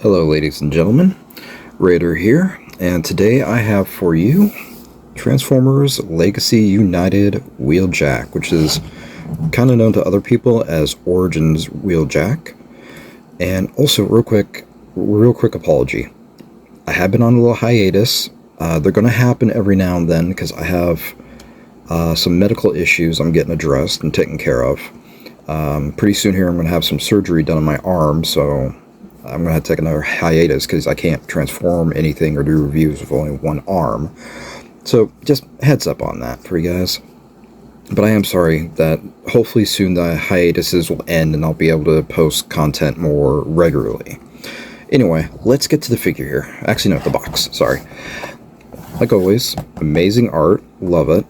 Hello ladies and gentlemen, Raider here, and today I have for you Transformers Legacy United Wheeljack, which is kind of known to other people as Origins Wheeljack. And also, real quick apology. I have been on a little hiatus. They're going to happen every now and then because I have some medical issues I'm getting addressed and taken care of. Pretty soon here I'm going to have some surgery done on my arm, so I'm going to have to take another hiatus because I can't transform anything or do reviews with only one arm. So just heads up on that for you guys. But I am sorry that hopefully soon the hiatuses will end and I'll be able to post content more regularly. Anyway, let's get to the figure here. Actually, no, the box. Sorry. Like always, amazing art. Love it.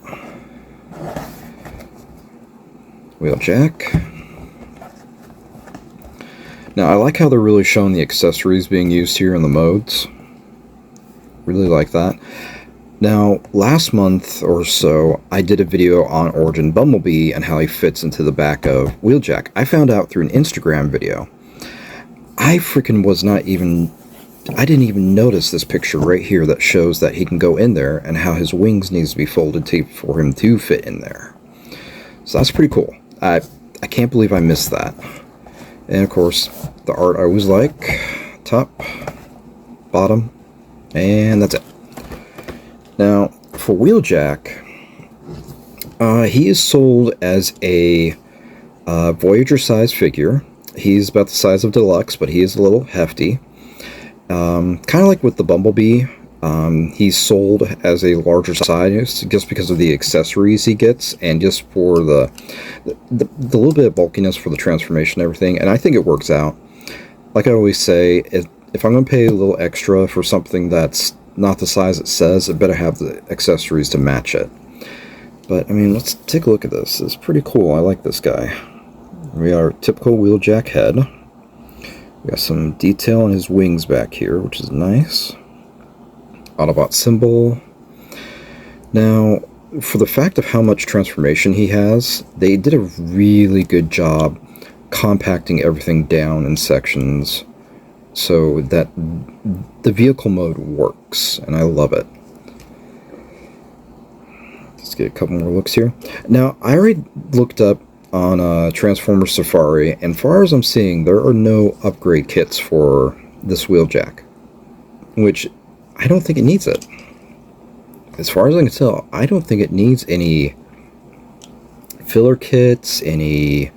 Wheeljack. Now, I like how they're really showing the accessories being used here in the modes. Really like that. Now, last month or so, I did a video on Origin Bumblebee and how he fits into the back of Wheeljack. I found out through an Instagram video. I didn't even notice this picture right here that shows that he can go in there and how his wings needs to be folded for him to fit in there. So that's pretty cool. I can't believe I missed that. And of course, the art I always like. Top, bottom, and that's it. Now, for Wheeljack, he is sold as a Voyager-sized figure. He's about the size of Deluxe, but he is a little hefty. Kind of like with the Bumblebee, he's sold as a larger size just because of the accessories he gets and just for the little bit of bulkiness for the transformation and everything. And I think it works out. Like I always say, if I'm going to pay a little extra for something that's not the size it says, it better have the accessories to match it. But, I mean, let's take a look at this. It's pretty cool. I like this guy. We got our typical Wheeljack head. We got some detail on his wings back here, which is nice. Autobot symbol. Now, for the fact of how much transformation he has, they did a really good job compacting everything down in sections so that the vehicle mode works, and I love it. Let's get a couple more looks here. Now, I already looked up on Transformers Safari, and as far as I'm seeing, there are no upgrade kits for this Wheeljack, which I don't think it needs it. As far as I can tell, I don't think it needs any filler kits, any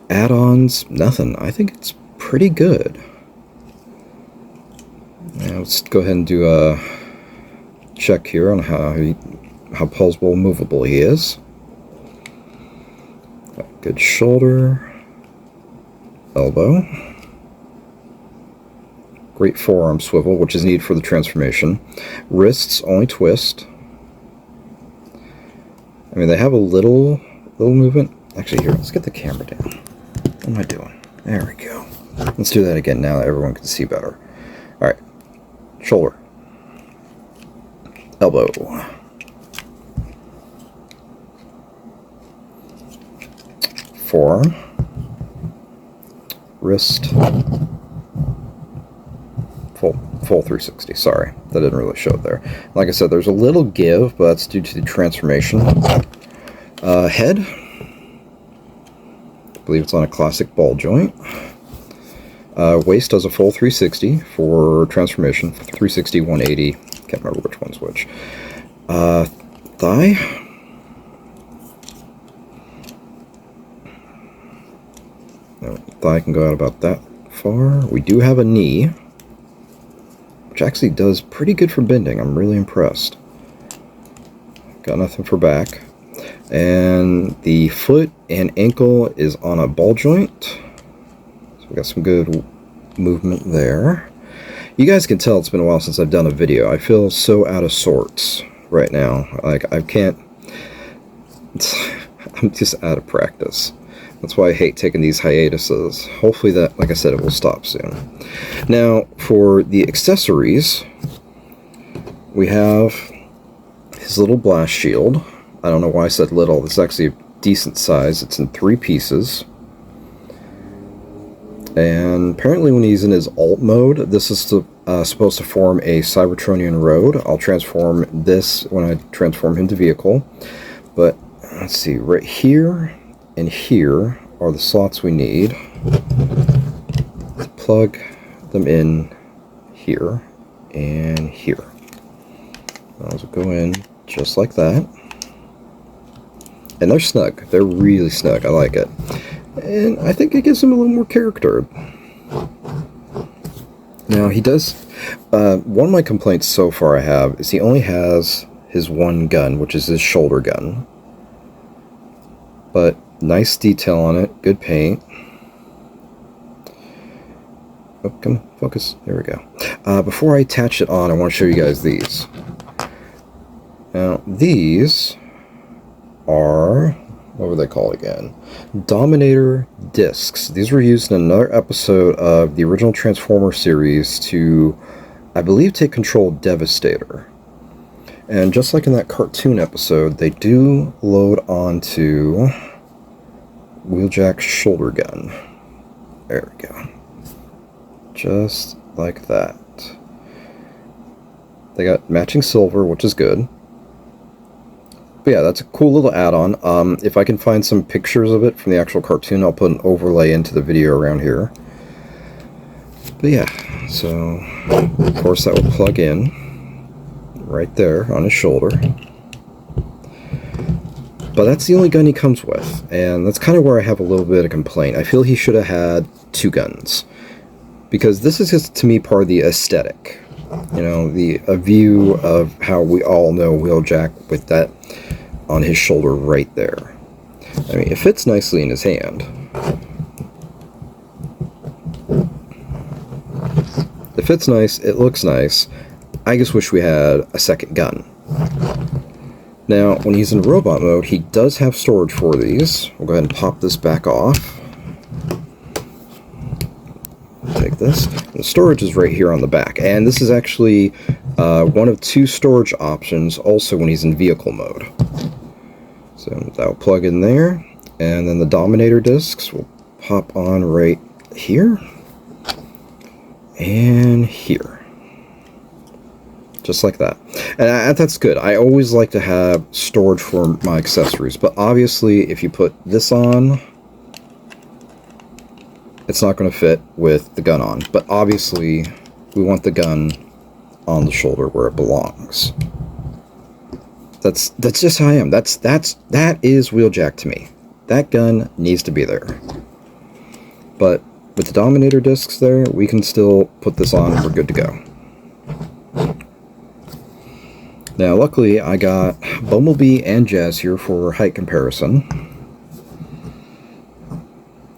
add-ons, nothing. I think it's pretty good. Now let's go ahead and do a check here on how pulsable, movable he is. Good shoulder, elbow. Great forearm swivel, which is needed for the transformation. Wrists only twist. I mean, they have a little movement. Actually, here, let's get the camera down. What am I doing? There we go. Let's do that again now that everyone can see better. All right. Shoulder. Elbow. Forearm. Wrist. Full 360. Sorry, that didn't really show it there. Like I said, there's a little give, but that's due to the transformation. Head. I believe it's on a classic ball joint. Waist does a full 360 for transformation. 360, 180. Can't remember which one's which. Thigh. No, thigh can go out about that far. We do have a knee, which actually does pretty good for bending. I'm really impressed. Got nothing for back. And the foot and ankle is on a ball joint. So we got some good movement there. You guys can tell it's been a while since I've done a video. I feel so out of sorts right now. Like, I can't... I'm just out of practice. That's why I hate taking these hiatuses. Hopefully that, like I said, it will stop soon. Now, for the accessories, we have his little blast shield. I don't know why I said little. It's actually a decent size. It's in 3 pieces. And apparently when he's in his alt mode, this is supposed to form a Cybertronian road. I'll transform this when I transform him to vehicle. But let's see, right here and here are the slots we need to plug them in here and here. Those will go in just like that. And they're snug. They're really snug. I like it. And I think it gives him a little more character. Now, he does... one of my complaints so far I have is he only has his one gun, which is his shoulder gun. But nice detail on it. Good paint. Oh, come on. Focus. There we go. Before I attach it on, I want to show you guys these. Now, these are... what were they called again? Dominator discs. These were used in another episode of the original Transformer series to, I believe, take control of Devastator. And just like in that cartoon episode, they do load onto Wheeljack's shoulder gun. There we go. Just like that. They got matching silver, which is good. But yeah, that's a cool little add-on. If I can find some pictures of it from the actual cartoon, I'll put an overlay into the video around here. But yeah, so of course that will plug in right there on his shoulder. But that's the only gun he comes with, and that's kind of where I have a little bit of complaint. I feel he should have had two guns, because this is just, to me, part of the aesthetic. You know, a view of how we all know Wheeljack with that on his shoulder right there. I mean, it fits nicely in his hand. It fits nice, it looks nice. I just wish we had a second gun. Now, when he's in robot mode, he does have storage for these. We'll go ahead and pop this back off. Take this. The storage is right here on the back, and this is actually one of two storage options also when he's in vehicle mode. So that'll plug in there, and then the Dominator discs will pop on right here and here, just like that. And that's good. I always like to have storage for my accessories, but obviously if you put this on, it's not going to fit with the gun on. But obviously we want the gun on the shoulder where it belongs. That's just how I am. That is Wheeljack to me. That gun needs to be there. But with the Dominator discs there, we can still put this on and we're good to go. Now, luckily, I got Bumblebee and Jazz here for height comparison.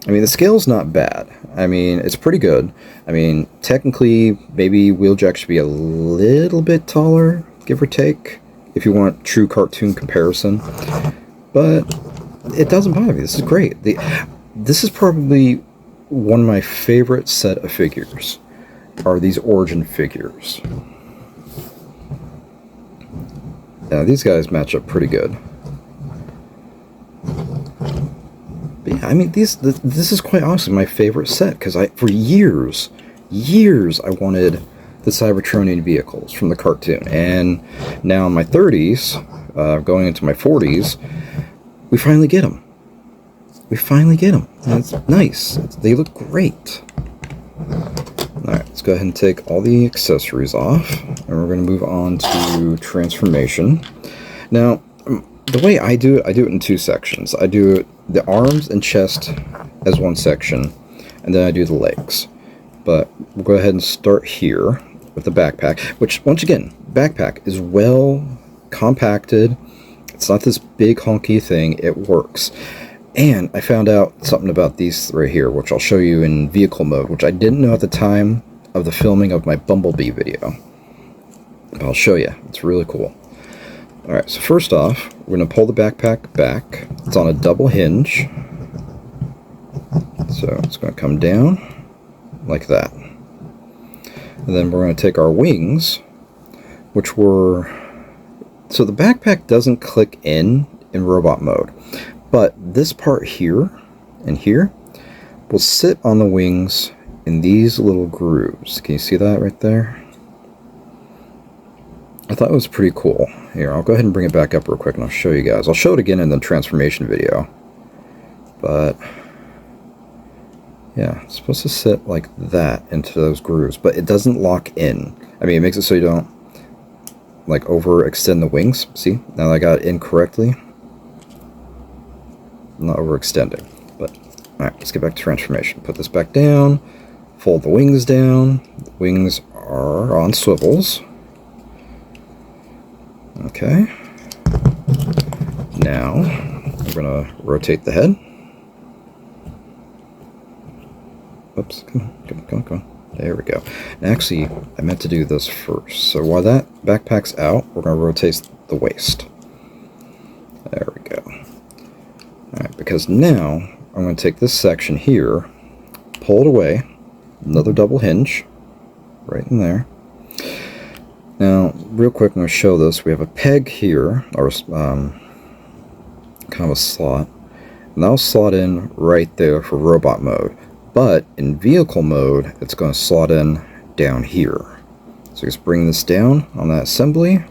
I mean, the scale's not bad. I mean, it's pretty good. I mean, technically, maybe Wheeljack should be a little bit taller, give or take, if you want true cartoon comparison. But it doesn't bother me. This is great. This is probably one of my favorite set of figures, are these Origin figures. Now, these guys match up pretty good. But yeah, I mean, this is quite honestly my favorite set, because for years, I wanted the Cybertronian vehicles from the cartoon. And now in my 30s, going into my 40s, we finally get them. We finally get them. And it's nice. They look great. Alright, let's go ahead and take all the accessories off, and we're going to move on to transformation. Now, the way I do it in two sections. I do the arms and chest as one section, and then I do the legs. But we'll go ahead and start here with the backpack, which, once again, backpack is well compacted. It's not this big honky thing. It works. And I found out something about these right here, which I'll show you in vehicle mode, which I didn't know at the time of the filming of my Bumblebee video. But I'll show you. It's really cool. Alright, so first off, we're going to pull the backpack back. It's on a double hinge. So it's going to come down like that. And then we're going to take our wings, which were... So the backpack doesn't click in robot mode. But this part here and here will sit on the wings in these little grooves. Can you see that right there? I thought it was pretty cool. Here, I'll go ahead and bring it back up real quick and I'll show you guys. I'll show it again in the transformation video. But yeah, it's supposed to sit like that into those grooves, but it doesn't lock in. I mean, it makes it so you don't like overextend the wings. See, now I got it in correctly. I'm not overextending, but all right, let's get back to transformation. Put this back down, fold the wings down. The wings are on swivels. Okay. Now we're gonna rotate the head. Oops, come on. There we go. And actually, I meant to do this first. So while that backpack's out, we're going to rotate the waist. There we go. Alright, because now I'm going to take this section here, pull it away, another double hinge, right in there. Now, real quick, I'm going to show this. We have a peg here, or kind of a slot, and that'll slot in right there for robot mode. But in vehicle mode, it's going to slot in down here. So just bring this down on that assembly,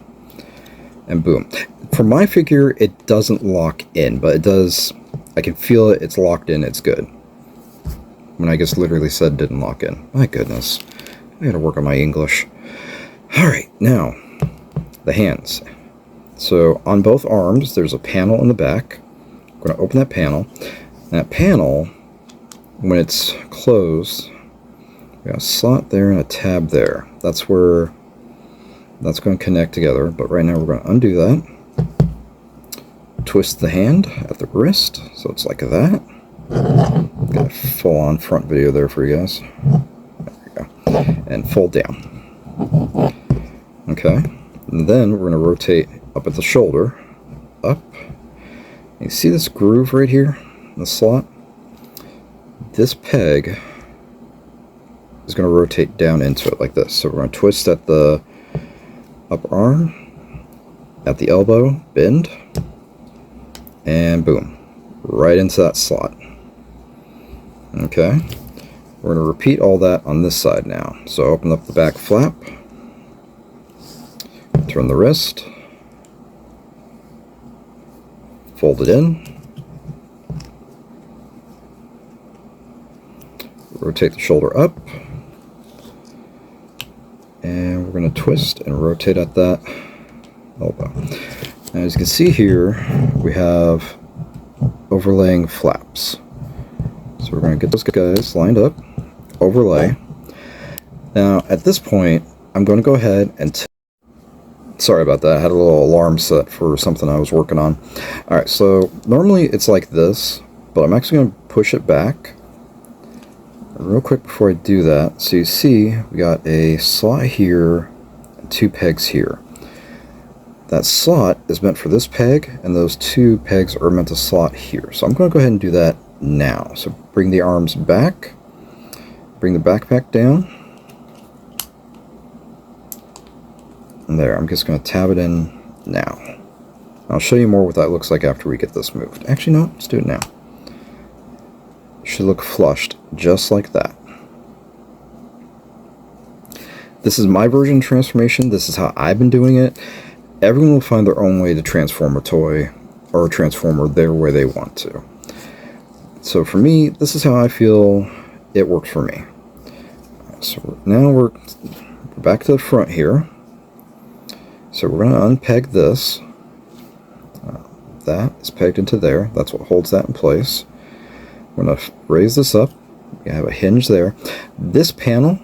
and boom. For my figure, it doesn't lock in, but it does. I can feel it. It's locked in. It's good. When I just literally said didn't lock in. My goodness. I gotta work on my English. Alright, now, the hands. So on both arms, there's a panel in the back. I'm going to open that panel. And that panel, when it's closed, we got a slot there and a tab there. That's where that's going to connect together. But right now we're going to undo that. Twist the hand at the wrist, so it's like that. Got a full-on front video there for you guys. There we go. And fold down. Okay. And then we're going to rotate up at the shoulder. Up. You see this groove right here? The slot? This peg is going to rotate down into it like this. So we're going to twist at the upper arm, at the elbow, bend, and boom, right into that slot. Okay, we're going to repeat all that on this side now. So open up the back flap, turn the wrist, fold it in, rotate the shoulder up, and we're going to twist and rotate at that elbow. Now, as you can see here, we have overlaying flaps. So we're going to get those guys lined up, overlay. Now, at this point, I'm going to go ahead and sorry about that, I had a little alarm set for something I was working on. Alright, so normally it's like this, but I'm actually going to push it back real quick before I do that. So you see, we got a slot here and two pegs here. That slot is meant for this peg, and those two pegs are meant to slot here. So I'm going to go ahead and do that now. So bring the arms back, bring the backpack down, and there. I'm just going to tab it in now. I'll show you more what that looks like after we get this moved. Actually, no, let's do it now. It should look flushed just like that. This is my version of transformation. This is how I've been doing it. Everyone will find their own way to transform a toy or a transformer their way they want to. So for me, this is how I feel it works for me. So now we're back to the front here. So we're going to unpeg this. That is pegged into there. That's what holds that in place. We're going to raise this up. We have a hinge there. This panel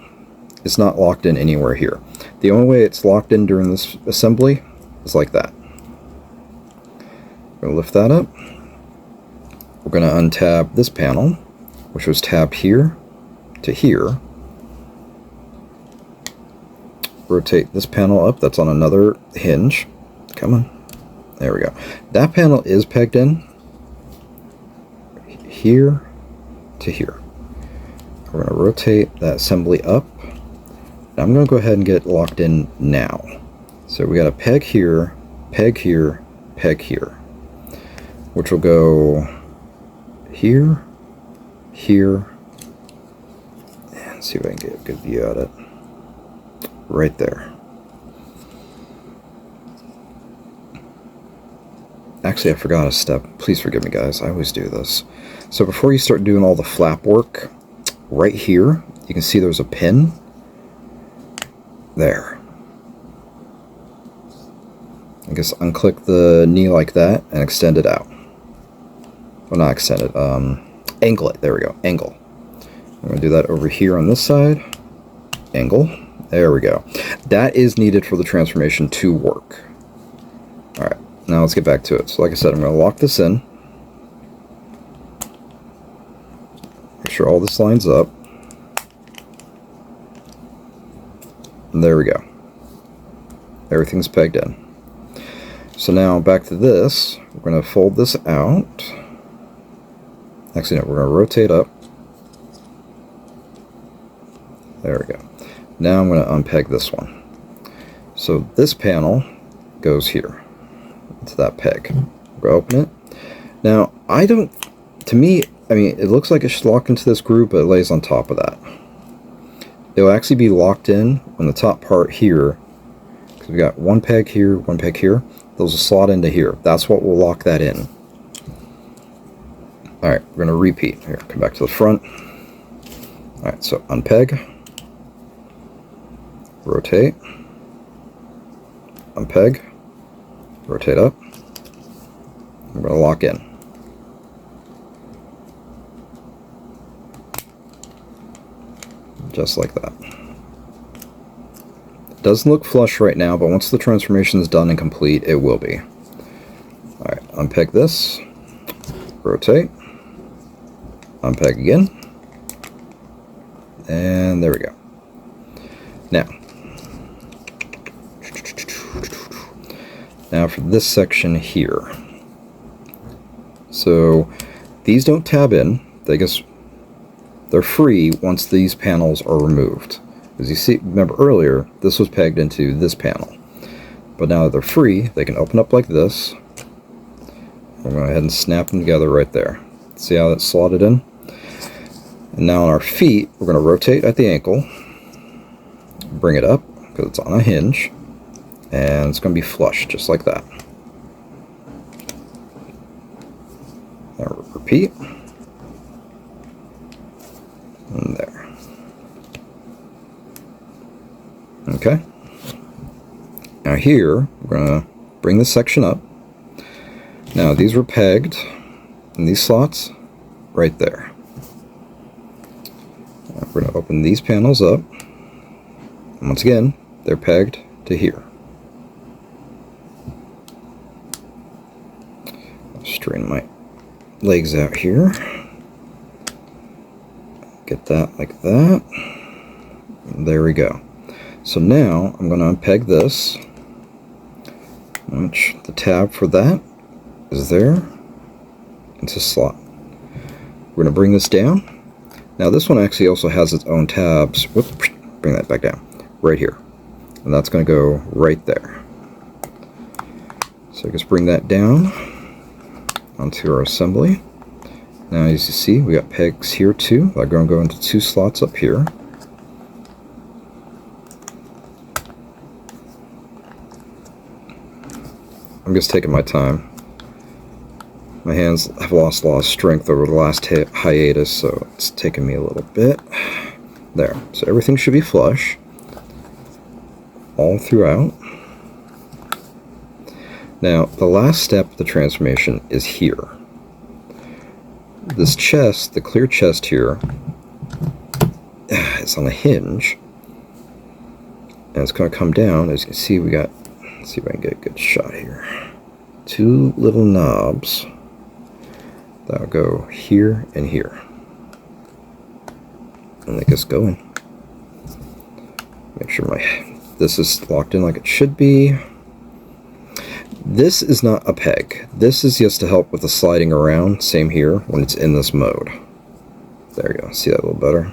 is not locked in anywhere here. The only way it's locked in during this assembly is like that. We're going to lift that up. We're going to untab this panel, which was tabbed here to here. Rotate this panel up. That's on another hinge. Come on. There we go. That panel is pegged in here to here. We're going to rotate that assembly up. I'm going to go ahead and get it locked in now. So we got a peg here, peg here, peg here, which will go here, here, Let's see if I can get a good view at it. Right there. Actually, I forgot a step. Please forgive me, guys. I always do this. So before you start doing all the flap work, right here, you can see there's a pin. There. I guess unclick the knee like that and extend it out. Well, not extend it. Angle it. There we go. Angle. I'm going to do that over here on this side. Angle. There we go. That is needed for the transformation to work. Alright, now let's get back to it. So like I said, I'm going to lock this in. Make sure all this lines up. And there we go. Everything's pegged in. So now back to this. We're going to fold this out. Actually, no, we're going to rotate up. There we go. Now I'm going to unpeg this one. So this panel goes here to that peg. We'll open it. Now, to me, I mean, it looks like it should lock into this groove, but it lays on top of that. It'll actually be locked in on the top part here. Because we got one peg here, one peg here. Those will slot into here. That's what will lock that in. Alright, we're going to repeat. Here, come back to the front. Alright, so unpeg. Rotate. Unpeg. Rotate up. I'm going to lock in. Just like that. It doesn't look flush right now, but once the transformation is done and complete, it will be. Alright, unpeg this. Rotate. Unpeg again. And there we go. Now for this section here. So these don't tab in. They're free once these panels are removed. As you see, remember earlier, this was pegged into this panel. But now that they're free, they can open up like this. We're going to go ahead and snap them together right there. See how that's slotted in? And now on our feet, we're going to rotate at the ankle. Bring it up, because it's on a hinge. And it's going to be flush, just like that. Now repeat. And there. Okay. Now here, we're going to bring this section up. Now these were pegged in these slots right there. Now we're going to open these panels up. And once again, they're pegged to here. Straighten my legs out here. Get that like that. And there we go. So now I'm going to unpeg this. Which the tab for that is there. It's a slot. We're going to bring this down. Now this one actually also has its own tabs. Whoops, bring that back down. Right here. And that's going to go right there. So I just bring that down onto our assembly. Now as you see, we got pegs here too. They're going to go into two slots up here. I'm just taking my time. My hands have lost a lot of strength over the last hiatus, so it's taken me a little bit. There. So everything should be flush all throughout. Now, the last step of the transformation is here. This chest, the clear chest here, is on a hinge. And it's going to come down. As you can see, we got, let's see if I can get a good shot here. Two little knobs that'll go here and here. And they just go in. Make sure this is locked in like it should be. This is not a peg. This is just to help with the sliding around. Same here when it's in this mode. There you go. See that a little better?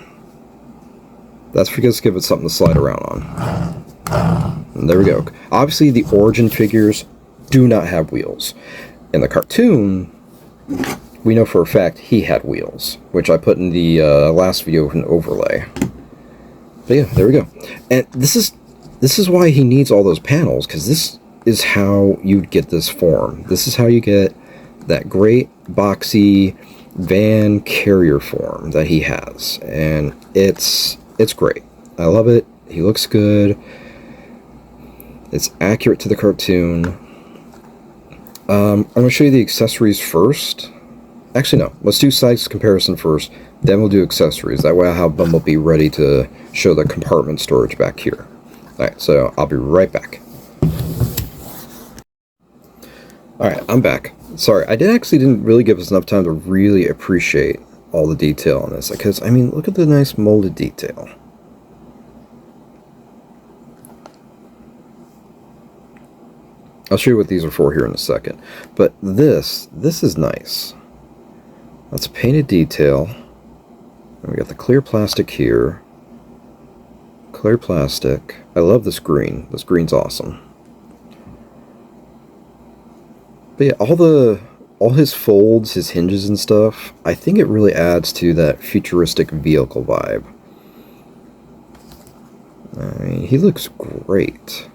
That's because give it something to slide around on. And there we go. Obviously, the origin figures do not have wheels. In the cartoon, we know for a fact he had wheels, which I put in the last video with an overlay. But yeah, there we go. And this is why he needs all those panels, because this is how you get this form. This is how you get that great boxy van carrier form that he has, and it's great. I love it. He looks good. It's accurate to the cartoon. I'm going to show you the accessories first. Actually, no. Let's do size comparison first. Then we'll do accessories. That way I'll have Bumblebee ready to show the compartment storage back here. Alright, so I'll be right back. Alright, I'm back. Sorry, I didn't really give us enough time to really appreciate all the detail on this. Because, I mean, look at the nice molded detail. I'll show you what these are for here in a second. But this is nice. That's a painted detail. And we got the clear plastic here. Clear plastic. I love this green. This green's awesome. But yeah, all his folds, his hinges and stuff, I think it really adds to that futuristic vehicle vibe. I mean, he looks great.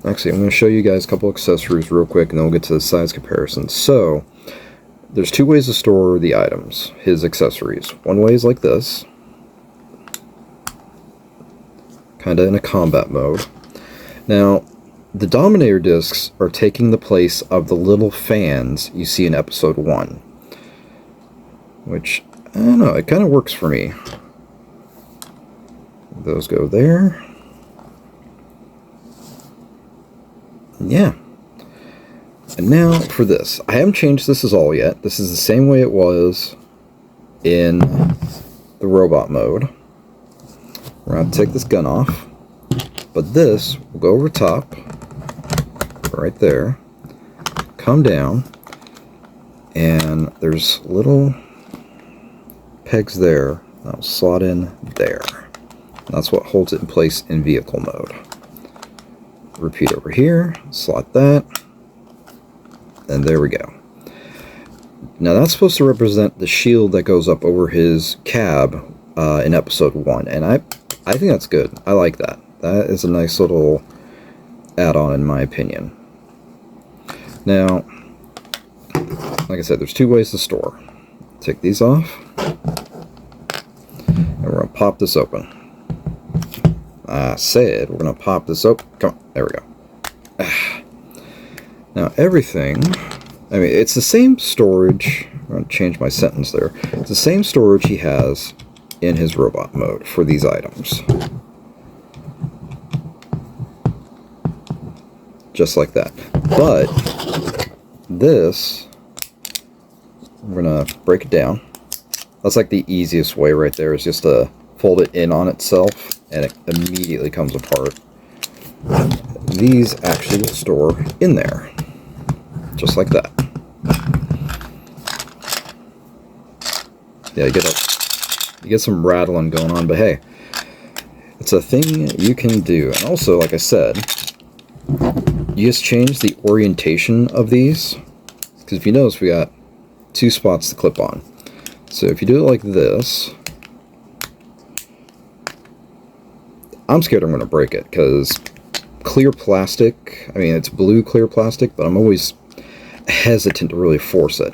Actually, I'm going to show you guys a couple accessories real quick, and then we'll get to the size comparison. So, there's two ways to store the items, his accessories. One way is like this. Kind of in a combat mode. Now, the Dominator discs are taking the place of the little fans you see in episode 1. Which, I don't know, it kind of works for me. Those go there. Yeah. And now for this. I haven't changed this at all yet. This is the same way it was in the robot mode. We're going to take this gun off. But this will go over top. Right there. Come down. And there's little pegs there. That'll slot in there. That's what holds it in place in vehicle mode. Repeat over here, slot that, and there we go. Now that's supposed to represent the shield that goes up over his cab in episode 1, and I think that's good. I like that. That is a nice little add-on in my opinion. Now, like I said, there's two ways to store. Take these off, and we're going to pop this open. I said we're going to pop this open. Come on, there we go. Now everything, I mean, it's the same storage. I'm going to change my sentence there. It's the same storage he has in his robot mode for these items. Just like that. But this, we're going to break it down. That's like the easiest way right there, is just to fold it in on itself, and it immediately comes apart. These actually will store in there, just like that. Yeah, you get some rattling going on, but hey, it's a thing you can do. And also, like I said, you just change the orientation of these, because if you notice, we got two spots to clip on. So if you do it like this, I'm scared I'm going to break it, because clear plastic, I mean, it's blue clear plastic, but I'm always hesitant to really force it.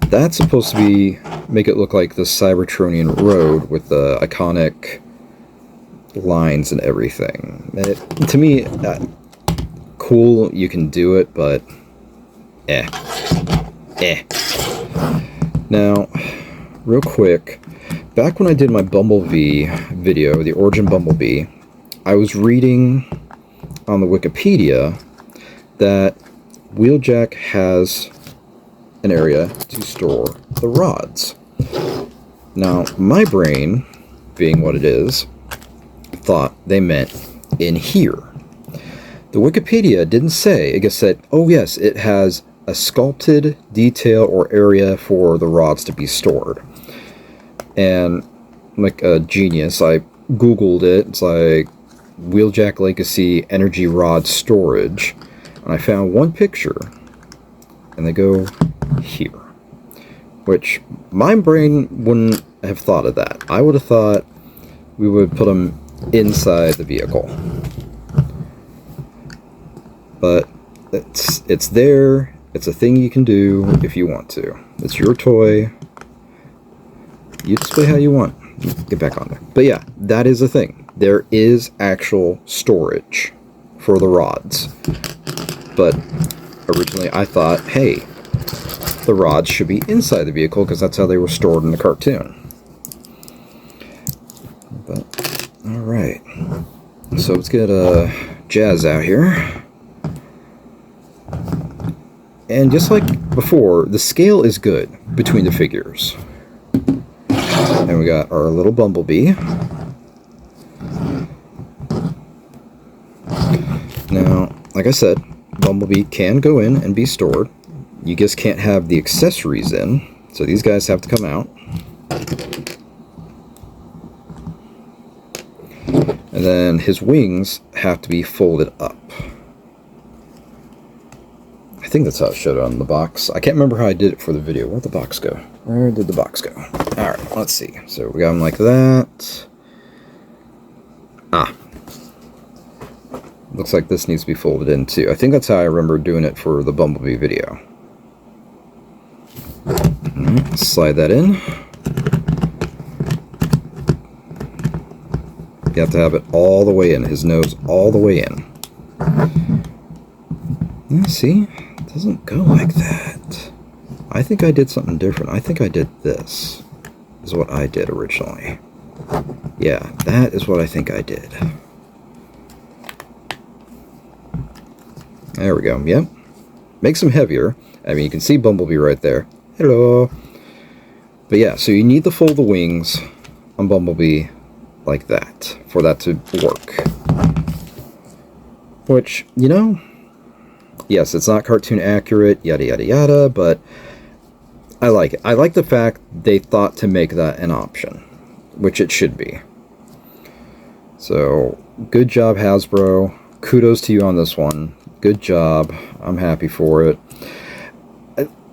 That's supposed to be, make it look like the Cybertronian road with the iconic lines and everything. And it, to me, cool, you can do it, but Now, real quick, back when I did my Bumblebee video, the Origin Bumblebee, I was reading on the Wikipedia that Wheeljack has an area to store the rods. Now, my brain, being what it is, thought they meant in here. The Wikipedia didn't say, it just said, oh yes, it has a sculpted detail or area for the rods to be stored. And like a genius, I Googled it. It's like Wheeljack Legacy Energy Rod Storage. And I found one picture, and they go here. Which my brain wouldn't have thought of that. I would have thought we would put them inside the vehicle. But it's there. It's a thing you can do if you want to. It's your toy. You display how you want. Get back on there. But yeah, that is a thing. There is actual storage for the rods. But originally I thought, hey, the rods should be inside the vehicle because that's how they were stored in the cartoon. But, alright. So let's get Jazz out here. And just like before, the scale is good between the figures. And we got our little Bumblebee. Now, like I said, Bumblebee can go in and be stored. You just can't have the accessories in, so these guys have to come out. And then his wings have to be folded up. I think that's how it showed on the box. I can't remember how I did it for the video. Where'd the box go? Where did the box go? Alright, let's see. So we got them like that. Ah. Looks like this needs to be folded in too. I think that's how I remember doing it for the Bumblebee video. Alright, slide that in. You have to have it all the way in. His nose all the way in. Yeah, see? It doesn't go like that. I think I did something different. I think I did this. Is what I did originally. Yeah, that is what I think I did. There we go. Yep. Makes him heavier. I mean, you can see Bumblebee right there. Hello. But yeah, so you need to fold the wings on Bumblebee like that for that to work. Which, you know, yes, it's not cartoon accurate, yada yada yada, but I like it. I like the fact they thought to make that an option, which it should be. So, good job, Hasbro. Kudos to you on this one. Good job. I'm happy for it.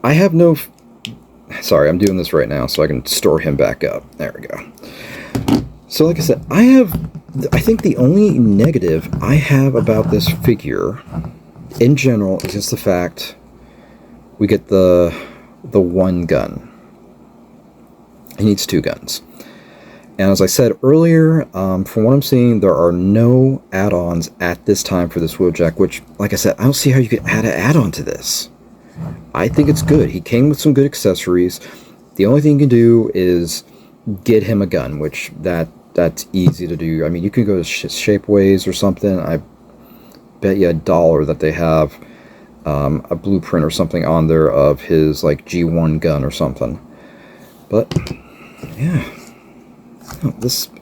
I have no... Sorry, I'm doing this right now so I can store him back up. There we go. So like I said, I think the only negative I have about this figure in general is just the fact we get the one gun. He needs two guns. And as I said earlier, from what I'm seeing, there are no add-ons at this time for this Wheeljack, which, like I said, I don't see how you could add an add-on to this. I think it's good. He came with some good accessories. The only thing you can do is get him a gun, which that's easy to do. I mean, you can go to Shapeways or something. I bet you $1 that they have a blueprint or something on there of his like G1 gun or something. But yeah,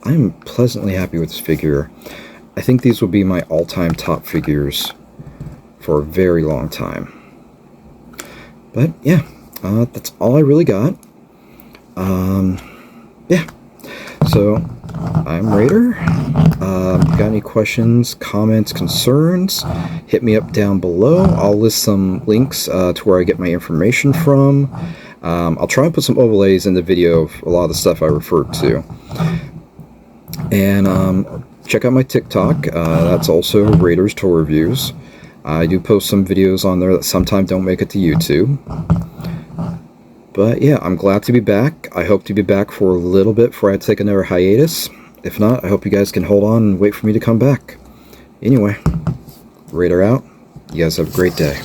I'm pleasantly happy with this figure. I think these will be my all-time top figures for a very long time. But yeah, that's all I really got. Yeah, so I'm Raider. Got any questions, comments, concerns, hit me up down below. I'll list some links to where I get my information from. I'll try and put some overlays in the video of a lot of the stuff I referred to. And check out my TikTok. That's also Raiders Toy Reviews. I do post some videos on there that sometimes don't make it to YouTube. But yeah, I'm glad to be back. I hope to be back for a little bit before I take another hiatus. If not, I hope you guys can hold on and wait for me to come back. Anyway, Raider out. You guys have a great day.